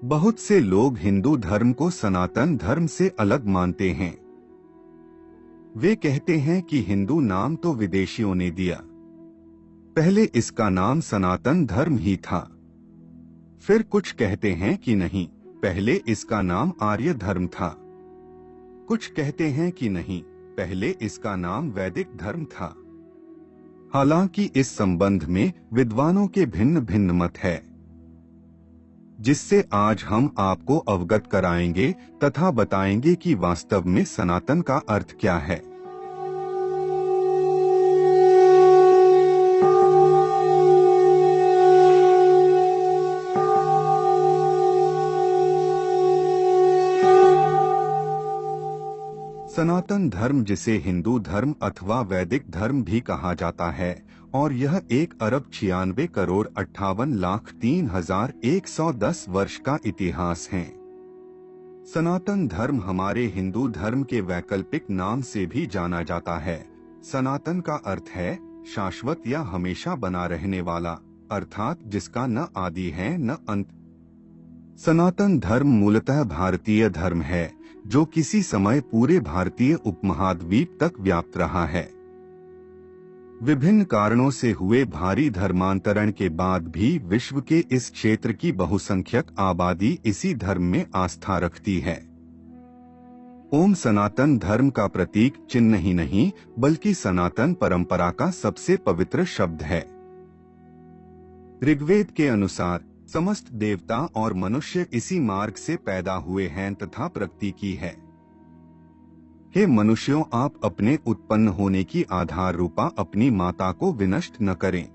बहुत से लोग हिंदू धर्म को सनातन धर्म से अलग मानते हैं। वे कहते हैं कि हिंदू नाम तो विदेशियों ने दिया, पहले इसका नाम सनातन धर्म ही था। फिर कुछ कहते हैं कि नहीं, पहले इसका नाम आर्य धर्म था। कुछ कहते हैं कि नहीं, पहले इसका नाम वैदिक धर्म था। हालांकि इस संबंध में विद्वानों के भिन्न भिन्न मत है, जिससे आज हम आपको अवगत कराएंगे तथा बताएंगे कि वास्तव में सनातन का अर्थ क्या है। सनातन धर्म, जिसे हिंदू धर्म अथवा वैदिक धर्म भी कहा जाता है, और यह 1,96,58,03,110 वर्ष का इतिहास है। सनातन धर्म हमारे हिंदू धर्म के वैकल्पिक नाम से भी जाना जाता है। सनातन का अर्थ है शाश्वत या हमेशा बना रहने वाला, अर्थात जिसका न आदि है न अंत। सनातन धर्म मूलतः भारतीय धर्म है, जो किसी समय पूरे भारतीय उपमहाद्वीप तक व्याप्त रहा है। विभिन्न कारणों से हुए भारी धर्मांतरण के बाद भी विश्व के इस क्षेत्र की बहुसंख्यक आबादी इसी धर्म में आस्था रखती है। ओम सनातन धर्म का प्रतीक चिन्ह ही नहीं, बल्कि सनातन परंपरा का सबसे पवित्र शब्द है। ऋग्वेद के अनुसार समस्त देवता और मनुष्य इसी मार्ग से पैदा हुए हैं तथा प्रकृति की है। हे मनुष्यों, आप अपने उत्पन्न होने की आधार रूपा अपनी माता को विनष्ट न करें।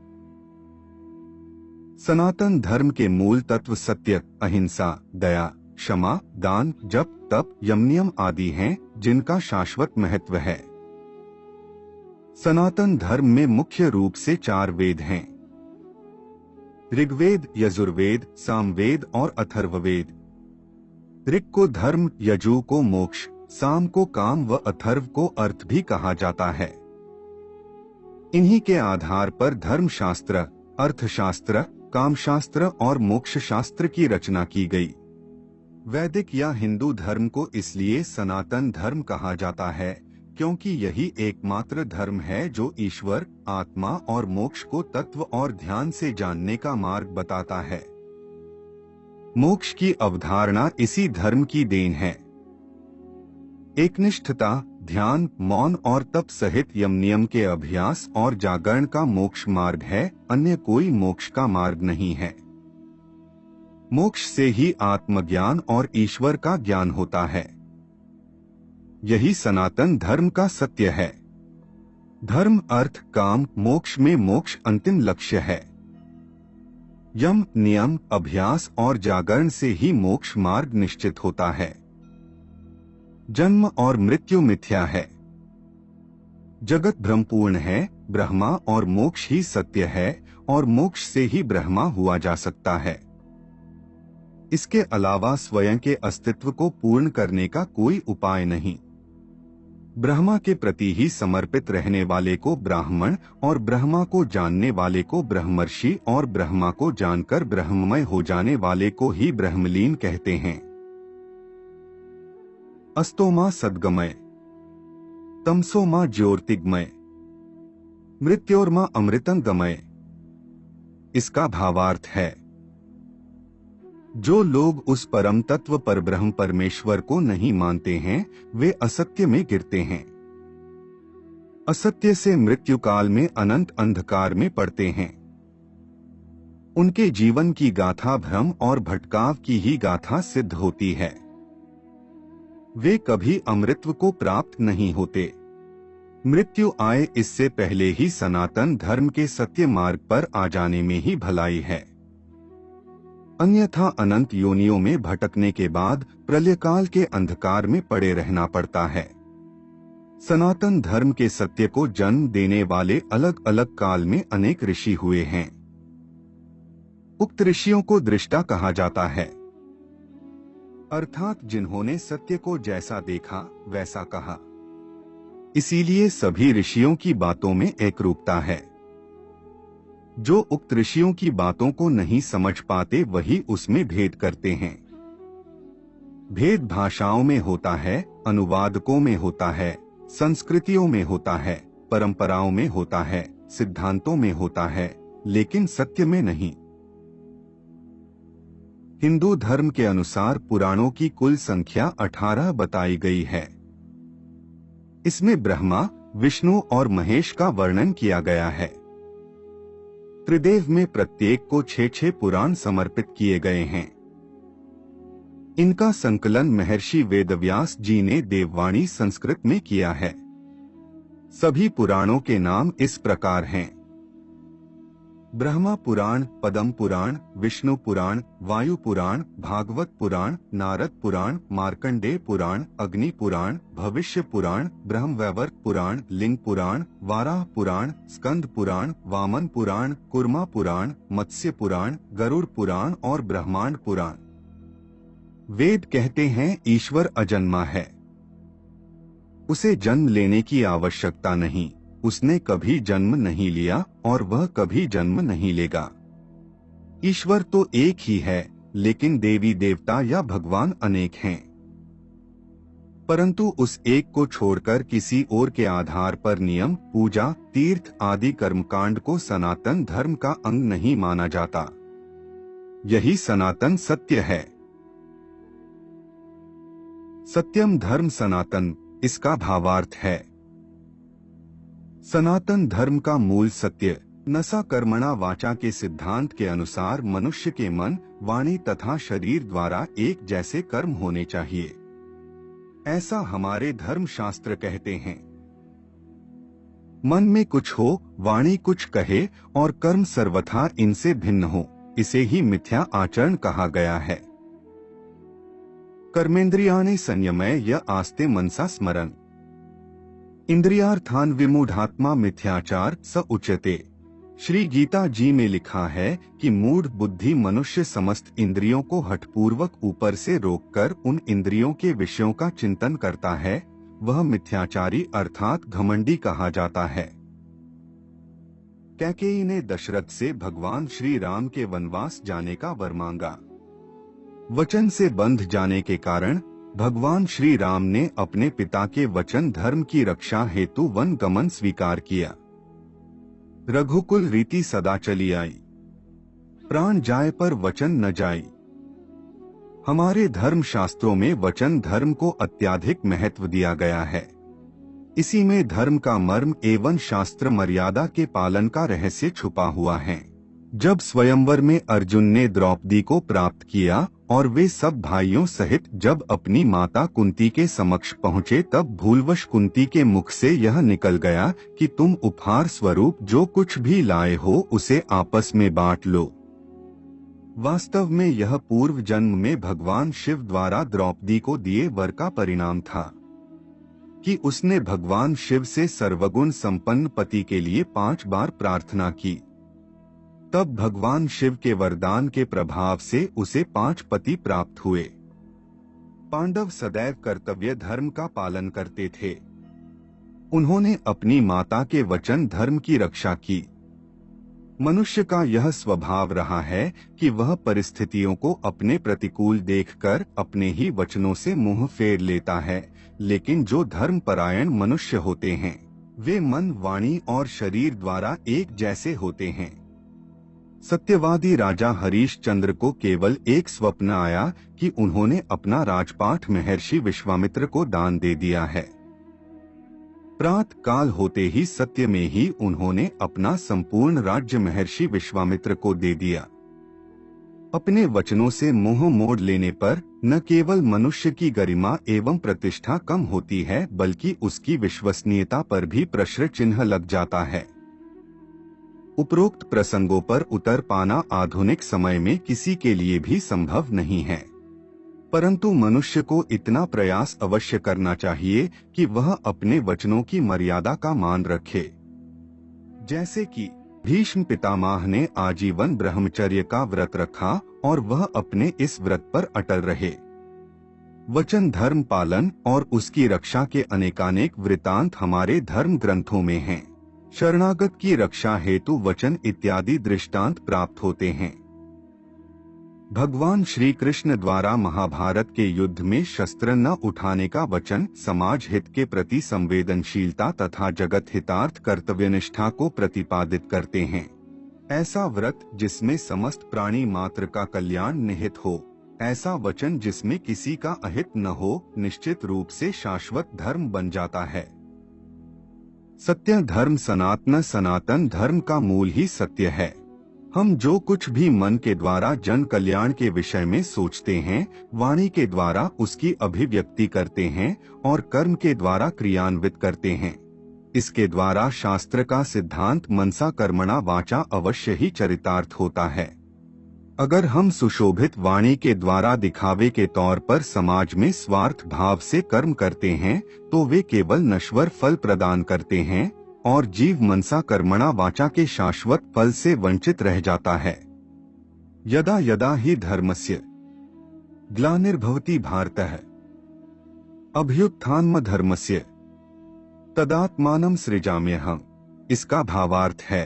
सनातन धर्म के मूल तत्व सत्य, अहिंसा, दया, क्षमा, दान, जप, तप, यमनियम आदि हैं, जिनका शाश्वत महत्व है। सनातन धर्म में मुख्य रूप से 4 वेद हैं: ऋग्वेद, यजुर्वेद, सामवेद और अथर्ववेद। ऋग को धर्म, यजु को मोक्ष, साम को काम व अथर्व को अर्थ भी कहा जाता है। इन्हीं के आधार पर धर्मशास्त्र, अर्थशास्त्र, कामशास्त्र और मोक्ष शास्त्र की रचना की गई। वैदिक या हिंदू धर्म को इसलिए सनातन धर्म कहा जाता है क्योंकि यही एकमात्र धर्म है जो ईश्वर, आत्मा और मोक्ष को तत्व और ध्यान से जानने का मार्ग बताता है। मोक्ष की अवधारणा इसी धर्म की देन है। एकनिष्ठता, ध्यान, मौन और तप सहित यमनियम के अभ्यास और जागरण का मोक्ष मार्ग है, अन्य कोई मोक्ष का मार्ग नहीं है। मोक्ष से ही आत्मज्ञान और ईश्वर का ज्ञान होता है। यही सनातन धर्म का सत्य है। धर्म, अर्थ, काम, मोक्ष में मोक्ष अंतिम लक्ष्य है। यम, नियम, अभ्यास और जागरण से ही मोक्ष मार्ग निश्चित होता है। जन्म और मृत्यु मिथ्या है। जगत भ्रमपूर्ण है, ब्रह्मा और मोक्ष ही सत्य है और मोक्ष से ही ब्रह्मा हुआ जा सकता है। इसके अलावा स्वयं के अस्तित्व को पूर्ण करने का कोई उपाय नहीं। ब्रह्मा के प्रति ही समर्पित रहने वाले को ब्राह्मण और ब्रह्मा को जानने वाले को ब्रह्मर्षि और ब्रह्मा को जानकर ब्रह्ममय हो जाने वाले को ही ब्रह्मलीन कहते हैं। अस्तोमा सद्गमय, तमसोमा ज्योतिर्गमय, मृत्योर्मा अमृतंगमय। इसका भावार्थ है, जो लोग उस परम तत्व पर ब्रह्म परमेश्वर को नहीं मानते हैं, वे असत्य में गिरते हैं। असत्य से मृत्यु काल में अनंत अंधकार में पड़ते हैं। उनके जीवन की गाथा भ्रम और भटकाव की ही गाथा सिद्ध होती है। वे कभी अमृतत्व को प्राप्त नहीं होते। मृत्यु आए इससे पहले ही सनातन धर्म के सत्य मार्ग पर आ जाने में ही भलाई है। अन्यथा अनंत योनियों में भटकने के बाद प्रलयकाल के अंधकार में पड़े रहना पड़ता है। सनातन धर्म के सत्य को जन्म देने वाले अलग अलग काल में अनेक ऋषि हुए हैं। उक्त ऋषियों को दृष्टा कहा जाता है, अर्थात जिन्होंने सत्य को जैसा देखा वैसा कहा। इसीलिए सभी ऋषियों की बातों में एकरूपता है। जो उक्त ऋषियों की बातों को नहीं समझ पाते वही उसमें भेद करते हैं। भेद भाषाओं में होता है, अनुवादकों में होता है, संस्कृतियों में होता है, परंपराओं में होता है, सिद्धांतों में होता है, लेकिन सत्य में नहीं। हिंदू धर्म के अनुसार पुराणों की कुल संख्या 18 बताई गई है। इसमें ब्रह्मा, विष्णु और महेश का वर्णन किया गया है। त्रिदेव में प्रत्येक को 6 पुराण समर्पित किए गए हैं। इनका संकलन महर्षि वेदव्यास जी ने देववाणी संस्कृत में किया है। सभी पुराणों के नाम इस प्रकार हैं: ब्रह्मा पुराण, पद्म पुराण, विष्णु पुराण, वायु पुराण, भागवत पुराण, नारद पुराण, मार्कंडेय पुराण, अग्नि पुराण, भविष्य पुराण, ब्रह्मवैवर्त पुराण, लिंग पुराण, वाराह पुराण, स्कंद पुराण, वामन पुराण, कुर्मा पुराण, मत्स्य पुराण, गरुड़ पुराण और ब्रह्मांड पुराण। वेद कहते हैं ईश्वर अजन्मा है, उसे जन्म लेने की आवश्यकता नहीं, उसने कभी जन्म नहीं लिया और वह कभी जन्म नहीं लेगा। ईश्वर तो एक ही है, लेकिन देवी देवता या भगवान अनेक हैं। परंतु उस एक को छोड़कर किसी और के आधार पर नियम, पूजा, तीर्थ आदि कर्मकांड को सनातन धर्म का अंग नहीं माना जाता। यही सनातन सत्य है। सत्यम धर्म सनातन, इसका भावार्थ है सनातन धर्म का मूल सत्य नसा कर्मणा वाचा के सिद्धांत के अनुसार मनुष्य के मन, वाणी तथा शरीर द्वारा एक जैसे कर्म होने चाहिए। ऐसा हमारे धर्म शास्त्र कहते हैं। मन में कुछ हो, वाणी कुछ कहे और कर्म सर्वथा इनसे भिन्न हो, इसे ही मिथ्या आचरण कहा गया है। कर्मेंद्रियाणि संयमय य आस्ते मनसा स्मरण, इंद्रियार्थान विमूढ़ात्मा मिथ्याचार स उच्यते। श्री गीता जी में लिखा है कि मूढ़ बुद्धि मनुष्य समस्त इंद्रियों को हठपूर्वक ऊपर से रोककर उन इंद्रियों के विषयों का चिंतन करता है, वह मिथ्याचारी अर्थात घमंडी कहा जाता है। कैकेयी ने दशरथ से भगवान श्री राम के वनवास जाने का वर मांगा। वचन से बंध जाने के कारण भगवान श्री राम ने अपने पिता के वचन धर्म की रक्षा हेतु वन गमन स्वीकार किया। रघुकुल रीति सदा चली आई, प्राण जाए पर वचन न जाई। हमारे धर्म शास्त्रों में वचन धर्म को अत्यधिक महत्व दिया गया है। इसी में धर्म का मर्म एवं शास्त्र मर्यादा के पालन का रहस्य छुपा हुआ है। जब स्वयंवर में अर्जुन ने द्रौपदी को प्राप्त किया और वे सब भाइयों सहित जब अपनी माता कुंती के समक्ष पहुँचे, तब भूलवश कुंती के मुख से यह निकल गया कि तुम उपहार स्वरूप जो कुछ भी लाए हो उसे आपस में बांट लो। वास्तव में यह पूर्व जन्म में भगवान शिव द्वारा द्रौपदी को दिए वर का परिणाम था कि उसने भगवान शिव से सर्वगुण संपन्न पति के लिए 5 बार प्रार्थना की। तब भगवान शिव के वरदान के प्रभाव से उसे 5 पति प्राप्त हुए। पांडव सदैव कर्तव्य धर्म का पालन करते थे। उन्होंने अपनी माता के वचन धर्म की रक्षा की। मनुष्य का यह स्वभाव रहा है कि वह परिस्थितियों को अपने प्रतिकूल देखकर अपने ही वचनों से मुंह फेर लेता है, लेकिन जो धर्मपरायण मनुष्य होते हैं वे मन, वाणी और शरीर द्वारा एक जैसे होते हैं। सत्यवादी राजा हरीश चंद्र को केवल एक स्वप्न आया कि उन्होंने अपना राजपाट महर्षि विश्वामित्र को दान दे दिया है। प्रातः काल होते ही सत्य में ही उन्होंने अपना संपूर्ण राज्य महर्षि विश्वामित्र को दे दिया। अपने वचनों से मुंह मोड़ लेने पर न केवल मनुष्य की गरिमा एवं प्रतिष्ठा कम होती है, बल्कि उसकी विश्वसनीयता पर भी प्रश्न चिन्ह लग जाता है। उपरोक्त प्रसंगों पर उतर पाना आधुनिक समय में किसी के लिए भी संभव नहीं है, परंतु मनुष्य को इतना प्रयास अवश्य करना चाहिए कि वह अपने वचनों की मर्यादा का मान रखे। जैसे कि भीष्म पितामह ने आजीवन ब्रह्मचर्य का व्रत रखा और वह अपने इस व्रत पर अटल रहे। वचन धर्म पालन और उसकी रक्षा के अनेकानेक वृतांत हमारे धर्म ग्रंथों में हैं। शरणागत की रक्षा हेतु वचन इत्यादि दृष्टांत प्राप्त होते हैं। भगवान श्री कृष्ण द्वारा महाभारत के युद्ध में शस्त्र न उठाने का वचन समाज हित के प्रति संवेदनशीलता तथा जगत हितार्थ कर्तव्यनिष्ठा को प्रतिपादित करते हैं। ऐसा व्रत जिसमें समस्त प्राणी मात्र का कल्याण निहित हो, ऐसा वचन जिसमें किसी का अहित न हो, निश्चित रूप से शाश्वत धर्म बन जाता है। सत्य धर्म सनातन धर्म का मूल ही सत्य है। हम जो कुछ भी मन के द्वारा जन कल्याण के विषय में सोचते हैं, वाणी के द्वारा उसकी अभिव्यक्ति करते हैं और कर्म के द्वारा क्रियान्वित करते हैं, इसके द्वारा शास्त्र का सिद्धांत मनसा कर्मणा वाचा अवश्य ही चरितार्थ होता है। अगर हम सुशोभित वाणी के द्वारा दिखावे के तौर पर समाज में स्वार्थ भाव से कर्म करते हैं तो वे केवल नश्वर फल प्रदान करते हैं और जीव मनसा कर्मणा वाचा के शाश्वत फल से वंचित रह जाता है। यदा यदा हि धर्मस्य ग्लानिर्भवति भारतः अभ्युत्थानम धर्मस्य तदात्मानं सृजाम्यहम्। इसका भावार्थ है,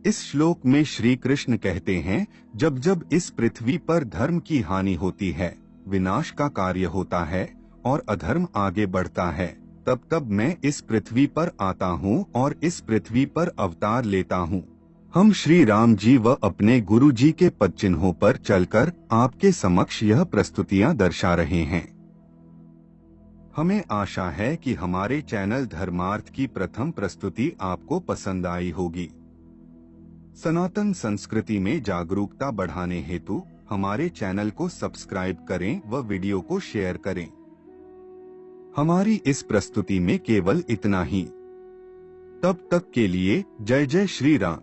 इस श्लोक में श्री कृष्ण कहते हैं, जब जब इस पृथ्वी पर धर्म की हानि होती है, विनाश का कार्य होता है और अधर्म आगे बढ़ता है, तब तब मैं इस पृथ्वी पर आता हूँ और इस पृथ्वी पर अवतार लेता हूँ। हम श्री राम जी व अपने गुरु जी के पद चिन्हों पर चलकर आपके समक्ष यह प्रस्तुतियाँ दर्शा रहे हैं। हमें आशा है कि हमारे चैनल धर्मार्थ की प्रथम प्रस्तुति आपको पसंद आई होगी। सनातन संस्कृति में जागरूकता बढ़ाने हेतु हमारे चैनल को सब्सक्राइब करें व वीडियो को शेयर करें। हमारी इस प्रस्तुति में केवल इतना ही। तब तक के लिए जय जय श्री राम।